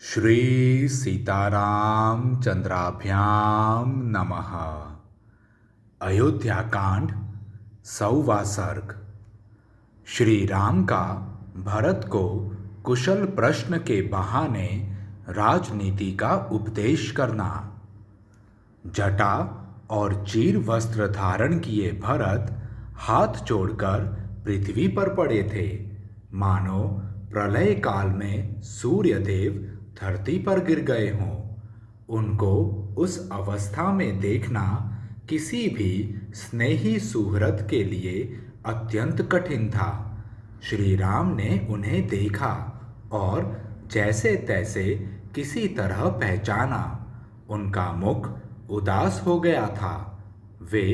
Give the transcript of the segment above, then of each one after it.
श्री सीताराम चंद्राभ्याम नमः। अयोध्या कांड 100वां सर्ग। श्री राम का भरत को कुशल प्रश्न के बहाने राजनीति का उपदेश करना। जटा और चीर वस्त्र धारण किए भरत हाथ जोड़कर पृथ्वी पर पड़े थे, मानो प्रलय काल में सूर्यदेव धरती पर गिर गए हों। उनको उस अवस्था में देखना किसी भी स्नेही सुहृद के लिए अत्यंत कठिन था। श्री राम ने उन्हें देखा और जैसे तैसे किसी तरह पहचाना। उनका मुख उदास हो गया था, वे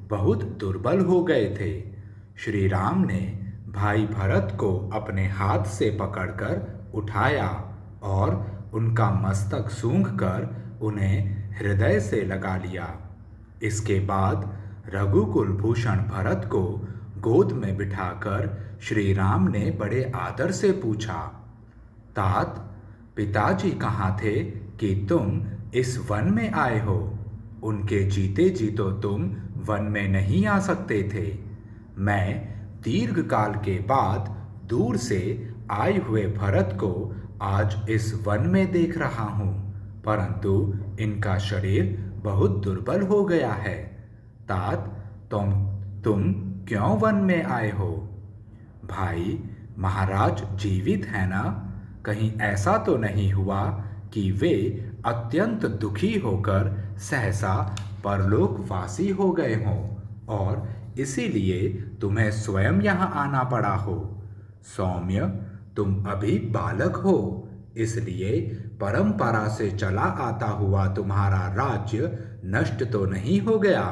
बहुत दुर्बल हो गए थे। श्री राम ने भाई भरत को अपने हाथ से पकड़कर उठाया और उनका मस्तक सूंघकर उन्हें हृदय से लगा लिया। इसके बाद रघुकुल भूषण भरत को गोद में बिठाकर श्री राम ने बड़े आदर से पूछा, तात, पिताजी कहाँ थे कि तुम इस वन में आए हो? उनके जीते जी तो तुम वन में नहीं आ सकते थे। मैं दीर्घ काल के बाद दूर से आए हुए भरत को आज इस वन में देख रहा हूँ, परंतु इनका शरीर बहुत दुर्बल हो गया है। तात, तुम क्यों वन में आए हो? भाई, महाराज जीवित है ना? कहीं ऐसा तो नहीं हुआ कि वे अत्यंत दुखी होकर सहसा परलोकवासी हो गए हों और इसीलिए तुम्हें स्वयं यहाँ आना पड़ा हो? सौम्य, तुम अभी बालक हो, इसलिए परंपरा से चला आता हुआ तुम्हारा राज्य नष्ट तो नहीं हो गया।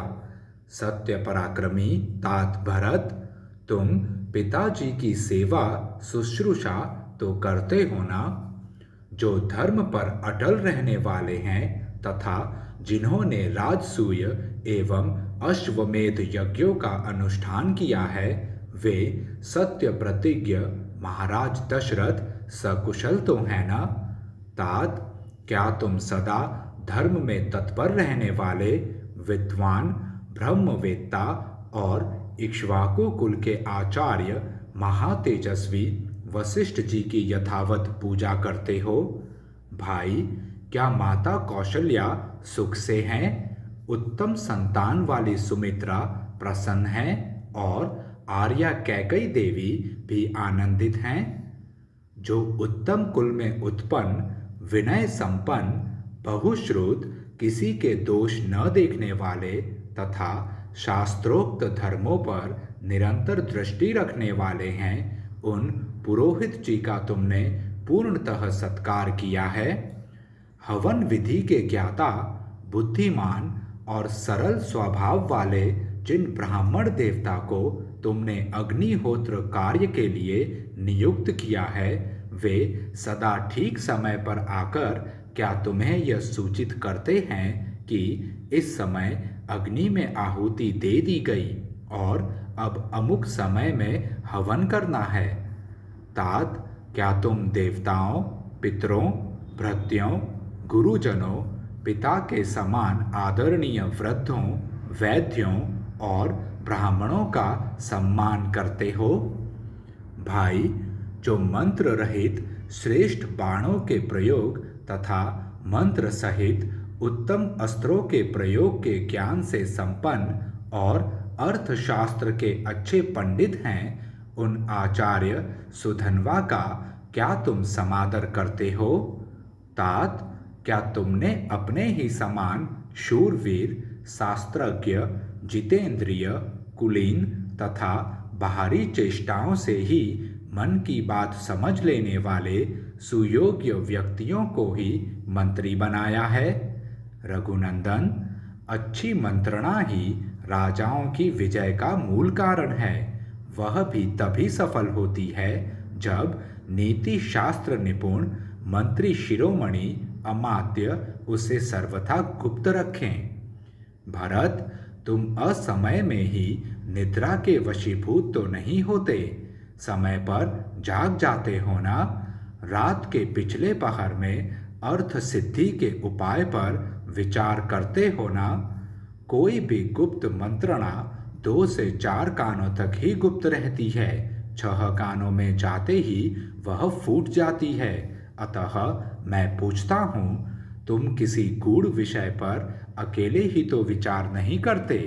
सत्य पराक्रमी तात भरत, तुम पिताजी की सेवा शुश्रूषा तो करते हो ना? जो धर्म पर अटल रहने वाले हैं तथा जिन्होंने राजसूय एवं अश्वमेध यज्ञों का अनुष्ठान किया है, वे सत्य प्रतिज्ञ महाराज दशरथ सकुशल तो है ना? तात, क्या तुम सदा धर्म में तत्पर रहने वाले विद्वान ब्रह्मवेत्ता और इक्ष्वाकु कुल के आचार्य महातेजस्वी वशिष्ठ जी की यथावत पूजा करते हो? भाई, क्या माता कौशल्या सुख से हैं? उत्तम संतान वाली सुमित्रा प्रसन्न हैं और आर्या कैकई देवी भी आनंदित हैं। जो उत्तम कुल में उत्पन्न, विनय संपन्न, बहुश्रुत, किसी के दोष न देखने वाले तथा शास्त्रोक्त धर्मों पर निरंतर दृष्टि रखने वाले हैं, उन पुरोहित जी का तुमने पूर्णतः सत्कार किया है। हवन विधि के ज्ञाता, बुद्धिमान और सरल स्वभाव वाले जिन ब्राह्मण देवता को तुमने अग्निहोत्र कार्य के लिए नियुक्त किया है, वे सदा ठीक समय पर आकर क्या तुम्हें यह सूचित करते हैं कि इस समय अग्नि में आहुति दे दी गई और अब अमुक समय में हवन करना है? तात, क्या तुम देवताओं, पितरों, भृत्यों, गुरुजनों, पिता के समान आदरणीय वृद्धों, वैद्यों और ब्राह्मणों का सम्मान करते हो? भाई, जो मंत्र रहित श्रेष्ठ बाणों के प्रयोग तथा मंत्र सहित उत्तम अस्त्रों के प्रयोग के ज्ञान से संपन्न और अर्थशास्त्र के अच्छे पंडित हैं, उन आचार्य सुधन्वा का क्या तुम समादर करते हो? तात, क्या तुमने अपने ही समान शूरवीर, शास्त्रज्ञ, जितेंद्रिय, कुलीन तथा बाहरी चेष्टाओं से ही मन की बात समझ लेने वाले सुयोग्य व्यक्तियों को ही मंत्री बनाया है? रघुनंदन, अच्छी मंत्रणा ही राजाओं की विजय का मूल कारण है। वह भी तभी सफल होती है जब नीति शास्त्र निपुण मंत्री शिरोमणि अमात्य उसे सर्वथा गुप्त रखें। भरत, तुम असमय में ही निद्रा के वशीभूत तो नहीं होते? समय पर जाग जाते हो ना? रात के पिछले पहर में अर्थ सिद्धि के उपाय पर विचार करते हो ना। कोई भी गुप्त मंत्रणा 2 से 4 कानों तक ही गुप्त रहती है, 6 कानों में जाते ही वह फूट जाती है। अतः मैं पूछता हूँ, तुम किसी गूढ़ विषय पर अकेले ही तो विचार नहीं करते,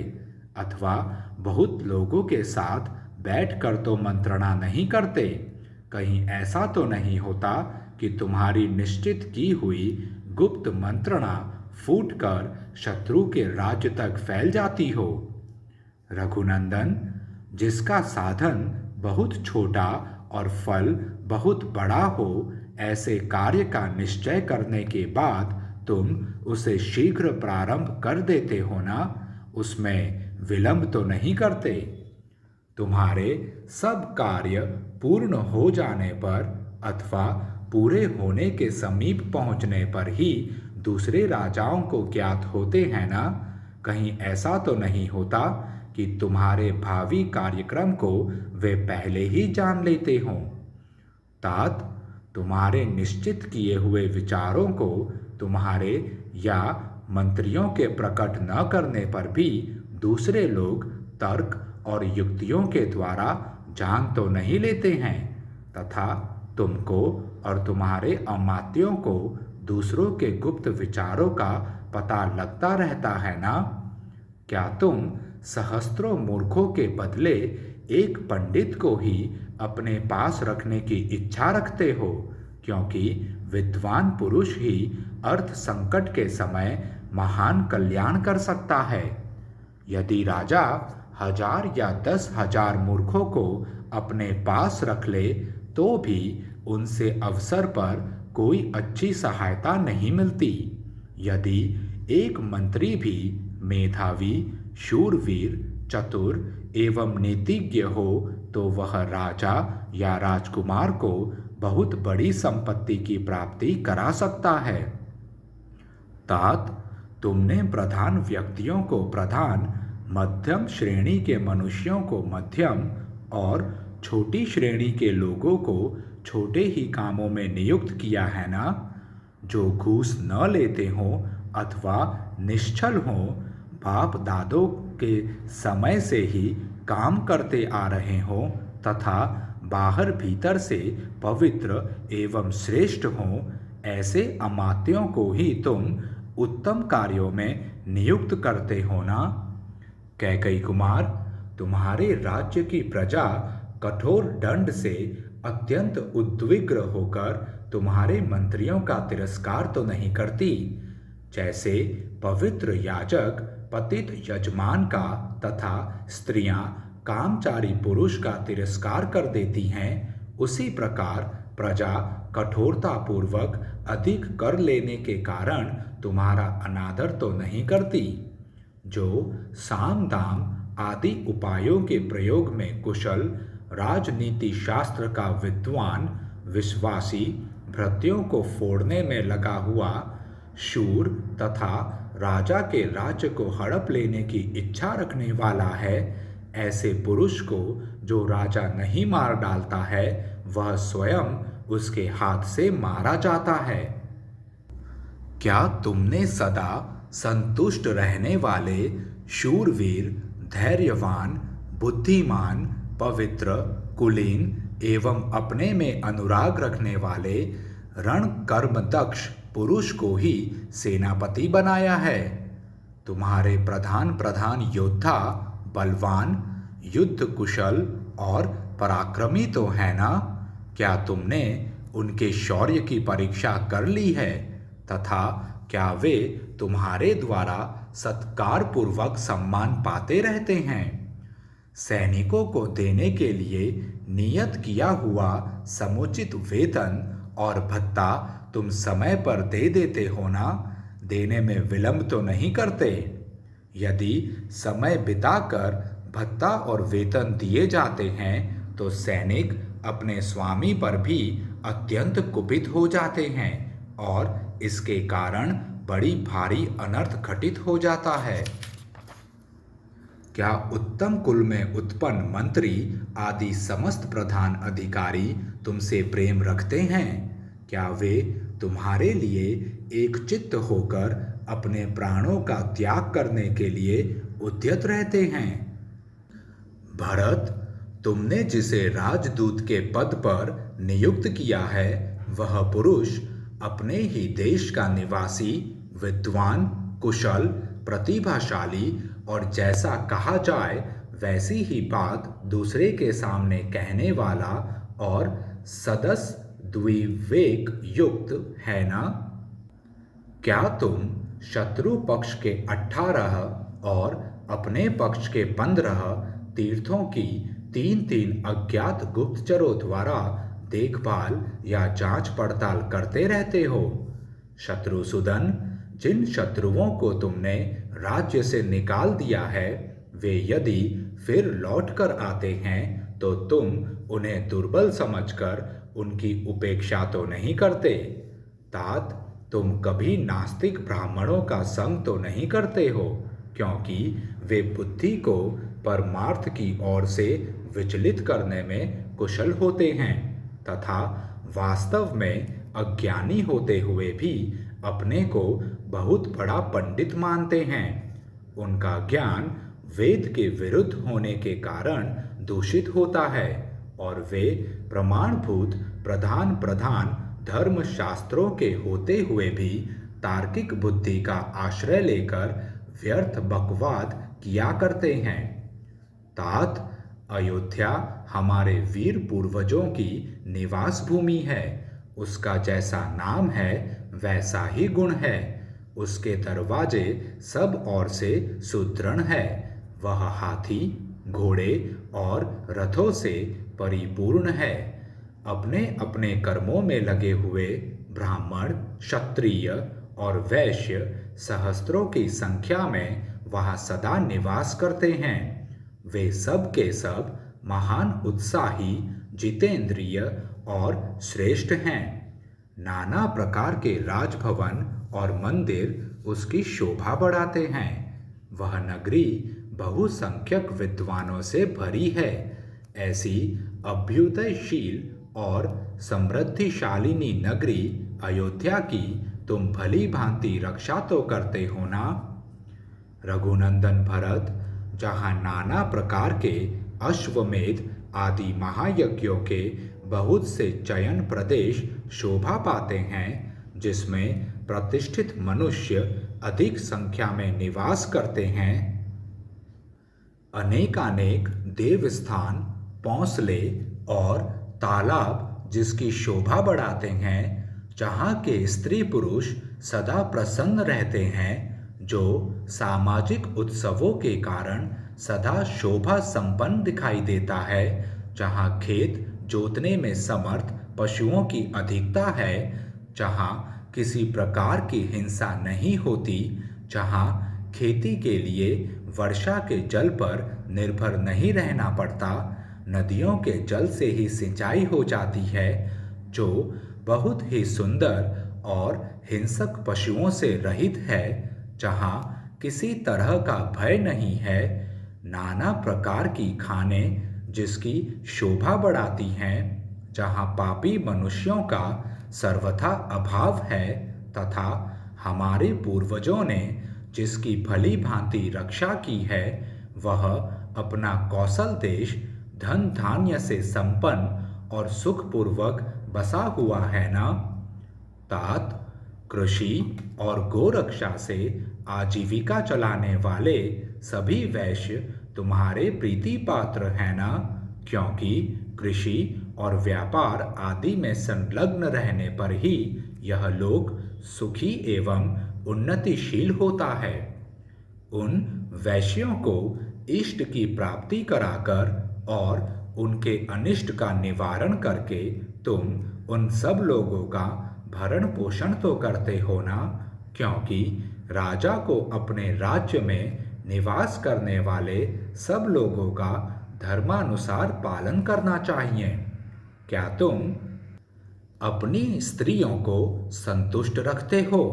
अथवा बहुत लोगों के साथ बैठकर तो मंत्रणा नहीं करते। कहीं ऐसा तो नहीं होता कि तुम्हारी निश्चित की हुई गुप्त मंत्रणा फूटकर शत्रु के राज्य तक फैल जाती हो। रघुनंदन, जिसका साधन बहुत छोटा और फल बहुत बड़ा हो, ऐसे कार्य का निश्चय करने के बाद तुम उसे शीघ्र प्रारंभ कर देते हो ना, उसमें विलंब तो नहीं करते। तुम्हारे सब कार्य पूर्ण हो जाने पर अथवा पूरे होने के समीप पहुंचने पर ही दूसरे राजाओं को ज्ञात होते हैं ना। कहीं ऐसा तो नहीं होता कि तुम्हारे भावी कार्यक्रम को वे पहले ही जान लेते हों। तात, तुम्हारे निश्चित किए हुए विचारों को तुम्हारे या मंत्रियों के प्रकट न करने पर भी दूसरे लोग तर्क और युक्तियों के द्वारा जान तो नहीं लेते हैं, तथा तुमको और तुम्हारे अमात्यों को दूसरों के गुप्त विचारों का पता लगता रहता है ना। क्या तुम सहस्त्रों मूर्खों के बदले एक पंडित को ही अपने पास रखने की इच्छा रखते हो, क्योंकि विद्वान पुरुष ही अर्थ संकट के समय महान कल्याण कर सकता है। यदि राजा 1000 या 10,000 मूर्खों को अपने पास रख ले तो भी उनसे अवसर पर कोई अच्छी सहायता नहीं मिलती। यदि एक मंत्री भी मेधावी, शूरवीर, चतुर एवं नीतिज्ञ हो तो वह राजा या राजकुमार को बहुत बड़ी संपत्ति की प्राप्ति करा सकता है। तात, तुमने प्रधान व्यक्तियों को प्रधान, मध्यम श्रेणी के मनुष्यों को मध्यम और छोटी श्रेणी के लोगों को छोटे ही कामों में नियुक्त किया है ना। जो घूस न लेते हों अथवा निश्चल हों, बाप दादों के समय से ही काम करते आ रहे हों तथा बाहर भीतर से पवित्र एवं श्रेष्ठ हों, ऐसे अमात्यों को ही तुम उत्तम कार्यों में नियुक्त करते हो ना। कैकई कुमार, तुम्हारे राज्य की प्रजा कठोर दंड से अत्यंत उद्विग्न होकर तुम्हारे मंत्रियों का तिरस्कार तो नहीं करती। जैसे पवित्र याजक पतित यजमान का तथा स्त्रियां कामचारी पुरुष का तिरस्कार कर देती हैं, उसी प्रकार प्रजा कठोरतापूर्वक अधिक कर लेने के कारण तुम्हारा अनादर तो नहीं करती। जो साम दाम आदि उपायों के प्रयोग में कुशल, राजनीति शास्त्र का विद्वान, विश्वासी, भृत्यों को फोड़ने में लगा हुआ, शूर तथा राजा के राज्य को हड़प लेने की इच्छा रखने वाला है, ऐसे पुरुष को जो राजा नहीं मार डालता है, वह स्वयं उसके हाथ से मारा जाता है। क्या तुमने सदा संतुष्ट रहने वाले, शूरवीर, धैर्यवान, बुद्धिमान, पवित्र, कुलीन एवं अपने में अनुराग रखने वाले, रण कर्म दक्ष पुरुष को ही सेनापति बनाया है? तुम्हारे प्रधान योद्धा बलवान, युद्ध कुशल और पराक्रमी तो है ना? क्या तुमने उनके शौर्य की परीक्षा कर ली है तथा क्या वे तुम्हारे द्वारा सत्कार पूर्वक सम्मान पाते रहते हैं? सैनिकों को देने के लिए नियत किया हुआ समुचित वेतन और भत्ता तुम समय पर दे देते हो ना? देने में विलंब तो नहीं करते। यदि समय बिताकर भत्ता और वेतन दिए जाते हैं तो सैनिक अपने स्वामी पर भी अत्यंत कुपित हो जाते हैं और इसके कारण बड़ी भारी अनर्थ घटित हो जाता है। क्या उत्तम कुल में उत्पन्न मंत्री आदि समस्त प्रधान अधिकारी तुमसे प्रेम रखते हैं? क्या वे तुम्हारे लिए एक चित्त होकर अपने प्राणों का त्याग करने के लिए उद्यत रहते हैं। भरत, तुमने जिसे राजदूत के पद पर नियुक्त किया है वह पुरुष अपने ही देश का निवासी, विद्वान, कुशल, प्रतिभाशाली और जैसा कहा जाए वैसी ही बात दूसरे के सामने कहने वाला और सदस द्विवेक युक्त है ना? क्या तुम शत्रु पक्ष के 18 और अपने पक्ष के 15 तीर्थों की 3-3 अज्ञात गुप्तचरों द्वारा देखभाल या जांच पड़ताल करते रहते हो? शत्रुसूदन, जिन शत्रुओं को तुमने राज्य से निकाल दिया है वे यदि फिर लौट कर आते हैं तो तुम उन्हें दुर्बल समझकर उनकी उपेक्षा तो नहीं करते। तात, तुम कभी नास्तिक ब्राह्मणों का संग तो नहीं करते हो, क्योंकि वे बुद्धि को परमार्थ की ओर से विचलित करने में कुशल होते हैं तथा वास्तव में अज्ञानी होते हुए भी अपने को बहुत बड़ा पंडित मानते हैं। उनका ज्ञान वेद के विरुद्ध होने के कारण दूषित होता है और वे प्रमाणभूत प्रधान धर्म शास्त्रों के होते हुए भी तार्किक बुद्धि का आश्रय लेकर व्यर्थ बकवाद किया करते हैं। तात, अयोध्या हमारे वीर पूर्वजों की निवास भूमि है। उसका जैसा नाम है वैसा ही गुण है। उसके दरवाजे सब ओर से सुदृढ़ है। वह हाथी, घोड़े और रथों से परिपूर्ण है। अपने अपने कर्मों में लगे हुए ब्राह्मण, क्षत्रिय और वैश्य सहस्त्रों की संख्या में वहाँ सदा निवास करते हैं। वे सब के सब महान उत्साही, जितेंद्रिय और श्रेष्ठ हैं। नाना प्रकार के राजभवन और मंदिर उसकी शोभा बढ़ाते हैं। वह नगरी बहुसंख्यक विद्वानों से भरी है। ऐसी अभ्युदयशील और समृद्धिशालिनी नगरी अयोध्या की तुम भली भांति रक्षा तो करते हो ना? रघुनंदन भरत, जहाँ नाना प्रकार के अश्वमेध आदि महायज्ञों के बहुत से चयन प्रदेश शोभा पाते हैं, जिसमें प्रतिष्ठित मनुष्य अधिक संख्या में निवास करते हैं, अनेकानेक देवस्थान, पौंसले और तालाब जिसकी शोभा बढ़ाते हैं, जहाँ के स्त्री पुरुष सदा प्रसन्न रहते हैं, जो सामाजिक उत्सवों के कारण सदा शोभा संपन्न दिखाई देता है, जहाँ खेत जोतने में समर्थ पशुओं की अधिकता है, जहाँ किसी प्रकार की हिंसा नहीं होती, जहाँ खेती के लिए वर्षा के जल पर निर्भर नहीं रहना पड़ता, नदियों के जल से ही सिंचाई हो जाती है, जो बहुत ही सुंदर और हिंसक पशुओं से रहित है, जहाँ किसी तरह का भय नहीं है, नाना प्रकार की खानें जिसकी शोभा बढ़ाती हैं, जहाँ पापी मनुष्यों का सर्वथा अभाव है तथा हमारे पूर्वजों ने जिसकी भली भांति रक्षा की है, वह अपना कौशल देश धन धान्य से संपन्न और सुखपूर्वक बसा हुआ है ना? तात, कृषि और गोरक्षा से आजीविका चलाने वाले सभी वैश्य तुम्हारे प्रीति पात्र हैं ना? क्योंकि कृषि और व्यापार आदि में संलग्न रहने पर ही यह लोक सुखी एवं उन्नतिशील होता है। उन वैश्यों को इष्ट की प्राप्ति कराकर और उनके अनिष्ट का निवारण करके तुम उन सब लोगों का भरण पोषण तो करते हो ना? क्योंकि राजा को अपने राज्य में निवास करने वाले सब लोगों का धर्मानुसार पालन करना चाहिए। क्या तुम अपनी स्त्रियों को संतुष्ट रखते हो?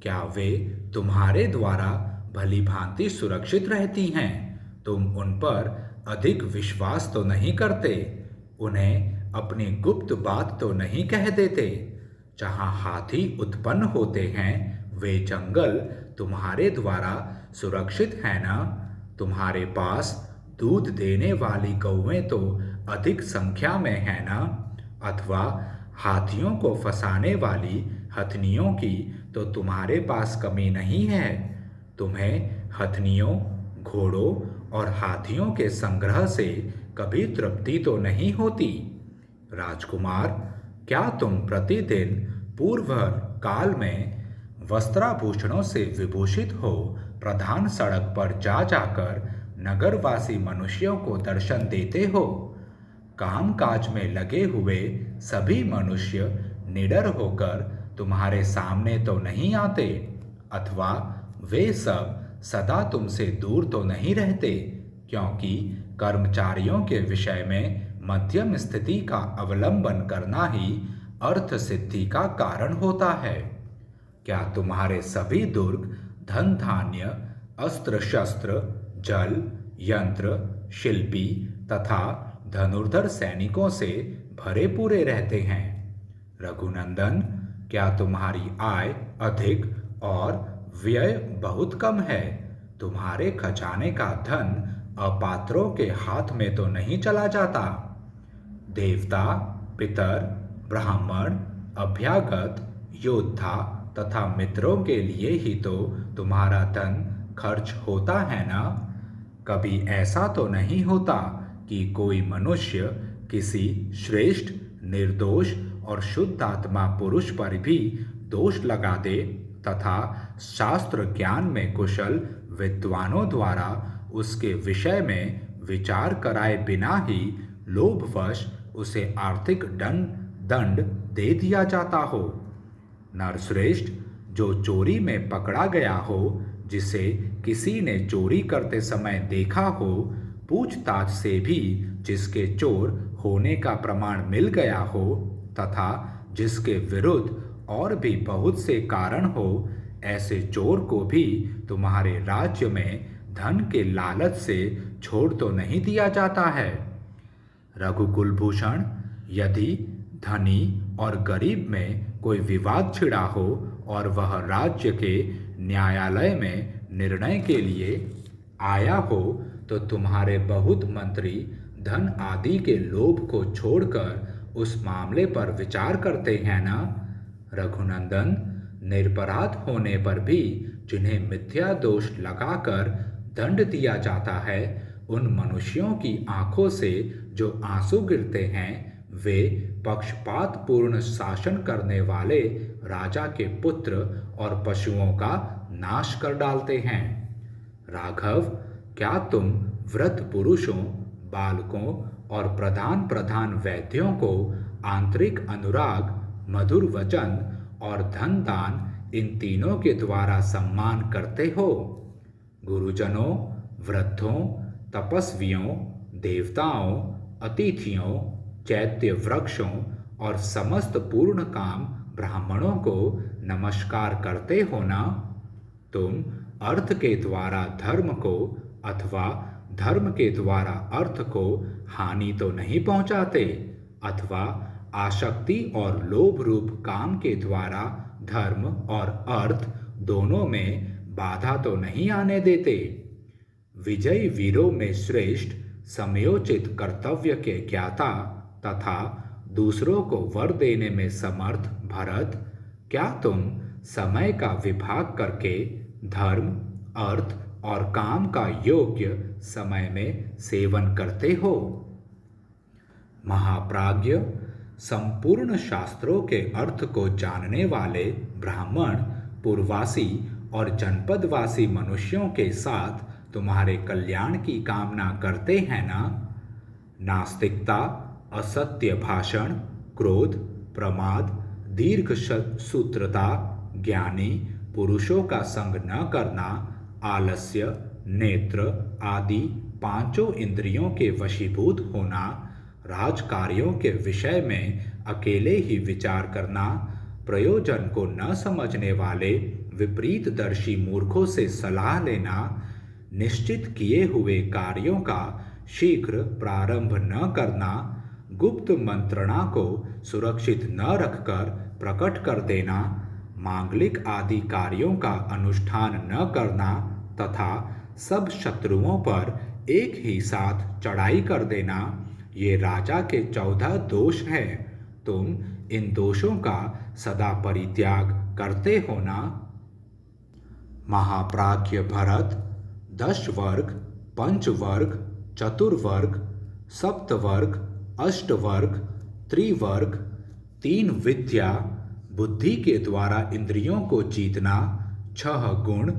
क्या वे तुम्हारे द्वारा भली भांति सुरक्षित रहती हैं? तुम उन पर अधिक विश्वास तो नहीं करते? उन्हें अपनी गुप्त बात तो नहीं कह देते? जहाँ हाथी उत्पन्न होते हैं वे जंगल तुम्हारे द्वारा सुरक्षित है ना? तुम्हारे पास दूध देने वाली गौएं तो अधिक संख्या में है ना? अथवा हाथियों को फंसाने वाली हथनियों की तो तुम्हारे पास कमी नहीं है? तुम्हें हथनियों, घोड़ों और हाथियों के संग्रह से कभी तृप्ति तो नहीं होती? राजकुमार, क्या तुम प्रतिदिन पूर्व काल में वस्त्राभूषणों से विभूषित हो प्रधान सड़क पर जा जाकर नगरवासी मनुष्यों को दर्शन देते हो? कामकाज में लगे हुए सभी मनुष्य निडर होकर तुम्हारे सामने तो नहीं आते? अथवा वे सब सदा तुमसे दूर तो नहीं रहते, क्योंकि कर्मचारियों के विषय में मध्यम स्थिति का अवलंबन करना ही अर्थ सिद्धि का कारण होता है? क्या तुम्हारे सभी दुर्ग धन धान्य, अस्त्र शस्त्र, जल, यंत्र, शिल्पी तथा धनुर्धर सैनिकों से भरे पूरे रहते हैं? रघुनंदन, क्या तुम्हारी आय अधिक और व्यय बहुत कम है? तुम्हारे खजाने का धन अपात्रों के हाथ में तो नहीं चला जाता? देवता, पितर, ब्राह्मण, अभ्यागत, योद्धा तथा मित्रों के लिए ही तो तुम्हारा धन खर्च होता है ना? कभी ऐसा तो नहीं होता कि कोई मनुष्य किसी श्रेष्ठ, निर्दोष और शुद्ध आत्मा पुरुष पर भी दोष लगा दे तथा शास्त्र ज्ञान में कुशल विद्वानों द्वारा उसके विषय में विचार कराए बिना ही लोभवश उसे आर्थिक दंड दे दिया जाता हो? नरश्रेष्ठ, जो चोरी में पकड़ा गया हो, जिसे किसी ने चोरी करते समय देखा हो, पूछताछ से भी जिसके चोर होने का प्रमाण मिल गया हो तथा जिसके विरुद्ध और भी बहुत से कारण हो, ऐसे चोर को भी तुम्हारे राज्य में धन के लालच से छोड़ तो नहीं दिया जाता है? रघुकुलभूषण, यदि धनी और गरीब में कोई विवाद छिड़ा हो और वह राज्य के न्यायालय में निर्णय के लिए आया हो, तो तुम्हारे बहुत मंत्री धन आदि के लोभ को छोड़कर उस मामले पर विचार करते हैं ना? रघुनंदन, निरपराध होने पर भी जिन्हें मिथ्या दोष लगाकर दंड दिया जाता है, उन मनुष्यों की आंखों से जो आंसू गिरते हैं, वे पक्षपात पूर्ण शासन करने वाले राजा के पुत्र और पशुओं का नाश कर डालते हैं। राघव, क्या तुम वृद्ध पुरुषों, बालकों और प्रधान प्रधान वैद्यों को आंतरिक अनुराग, मधुर वचन और धन दान इन तीनों के द्वारा सम्मान करते हो? गुरुजनों, वृद्धों, तपस्वियों, देवताओं, अतिथियों, चैत्य वृक्षों और समस्त पूर्ण काम ब्राह्मणों को नमस्कार करते हो ना? तुम अर्थ के द्वारा धर्म को अथवा धर्म के द्वारा अर्थ को हानि तो नहीं पहुंचाते, अथवा आसक्ति और लोभ रूप काम के द्वारा धर्म और अर्थ दोनों में बाधा तो नहीं आने देते। विजयी वीरों में श्रेष्ठ, समयोचित कर्तव्य के ज्ञाता तथा दूसरों को वर देने में समर्थ भरत, क्या तुम समय का विभाग करके धर्म, अर्थ और काम का योग्य समय में सेवन करते हो? महाप्राज्य, संपूर्ण शास्त्रों के अर्थ को जानने वाले ब्राह्मण पुरवासी और जनपदवासी मनुष्यों के साथ तुम्हारे कल्याण की कामना करते हैं ना? नास्तिकता, असत्य भाषण, क्रोध, प्रमाद, दीर्घ सूत्रता, ज्ञानी पुरुषों का संग न करना, आलस्य, नेत्र आदि पांचों इंद्रियों के वशीभूत होना, राजकार्यों के विषय में अकेले ही विचार करना, प्रयोजन को न समझने वाले विपरीतदर्शी मूर्खों से सलाह लेना, निश्चित किए हुए कार्यों का शीघ्र प्रारंभ न करना, गुप्त मंत्रणा को सुरक्षित न रखकर प्रकट कर देना, मांगलिक आदि कार्यों का अनुष्ठान न करना तथा सब शत्रुओं पर एक ही साथ चढ़ाई कर देना, ये राजा के 14 दोष हैं। तुम इन दोषों का सदा परित्याग करते हो ना। महाप्राज्य भरत 10 वर्ग, पंचवर्ग, चतुर्वर्ग, सप्तवर्ग, अष्टवर्ग, त्रिवर्ग, 3 विद्या, बुद्धि के द्वारा इंद्रियों को जीतना, 6 गुण,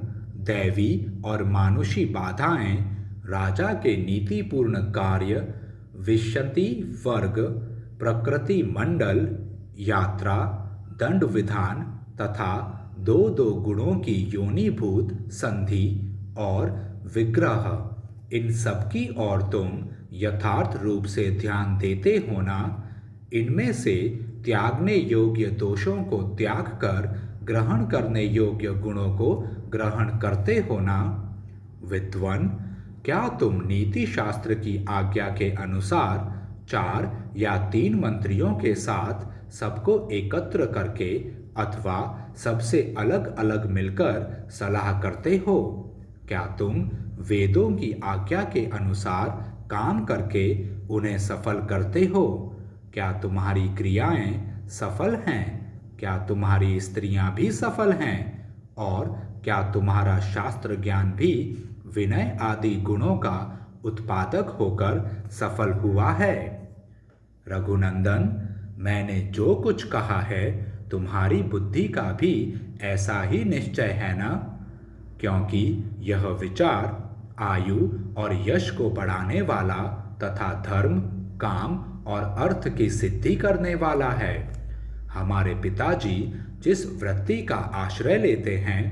दैवी और मानुषी बाधाएं, राजा के नीतिपूर्ण कार्य, विशंति वर्ग, प्रकृति मंडल, यात्रा, दंड विधान तथा 2 गुणों की योनिभूत संधि और विग्रह, इन सब की ओर तुम यथार्थ रूप से ध्यान देते हो ना। इनमें से त्यागने योग्य दोषों को त्याग कर ग्रहण करने योग्य गुणों को ग्रहण करते हो ना। विद्वान, क्या तुम नीति शास्त्र की आज्ञा के अनुसार 4 या 3 मंत्रियों के साथ सबको एकत्र करके अथवा सबसे अलग अलग मिलकर सलाह करते हो? क्या तुम वेदों की आज्ञा के अनुसार काम करके उन्हें सफल करते हो? क्या तुम्हारी क्रियाएं सफल हैं? क्या तुम्हारी स्त्रियां भी सफल हैं? और क्या तुम्हारा शास्त्र ज्ञान भी विनय आदि गुणों का उत्पादक होकर सफल हुआ है? रघुनंदन, मैंने जो कुछ कहा है तुम्हारी बुद्धि का भी ऐसा ही निश्चय है ना? क्योंकि यह विचार आयु और यश को बढ़ाने वाला तथा धर्म, काम और अर्थ की सिद्धि करने वाला है। हमारे पिताजी जिस वृत्ति का आश्रय लेते हैं,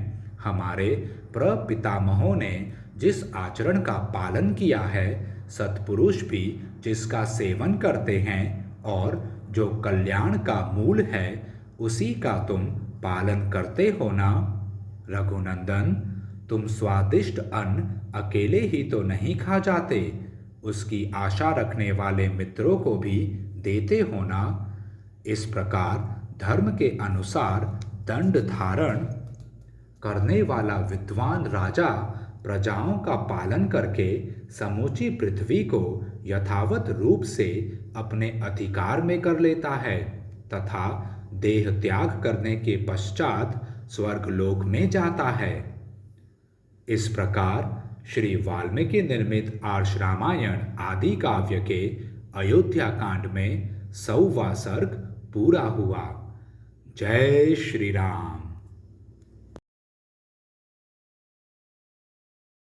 हमारे प्रपितामहों ने जिस आचरण का पालन किया है, सत्पुरुष भी जिसका सेवन करते हैं और जो कल्याण का मूल है, उसी का तुम पालन करते हो ना। रघुनंदन, तुम स्वादिष्ट अन्न अकेले ही तो नहीं खा जाते, उसकी आशा रखने वाले मित्रों को भी देते हो ना। इस प्रकार धर्म के अनुसार दंड धारण करने वाला विद्वान राजा प्रजाओं का पालन करके समूची पृथ्वी को यथावत रूप से अपने अधिकार में कर लेता है तथा देह त्याग करने के पश्चात स्वर्गलोक में जाता है। इस प्रकार श्री वाल्मीकि निर्मित आर्ष रामायण आदि काव्य के अयोध्या कांड में 100वां सर्ग पूरा हुआ। जय श्री राम।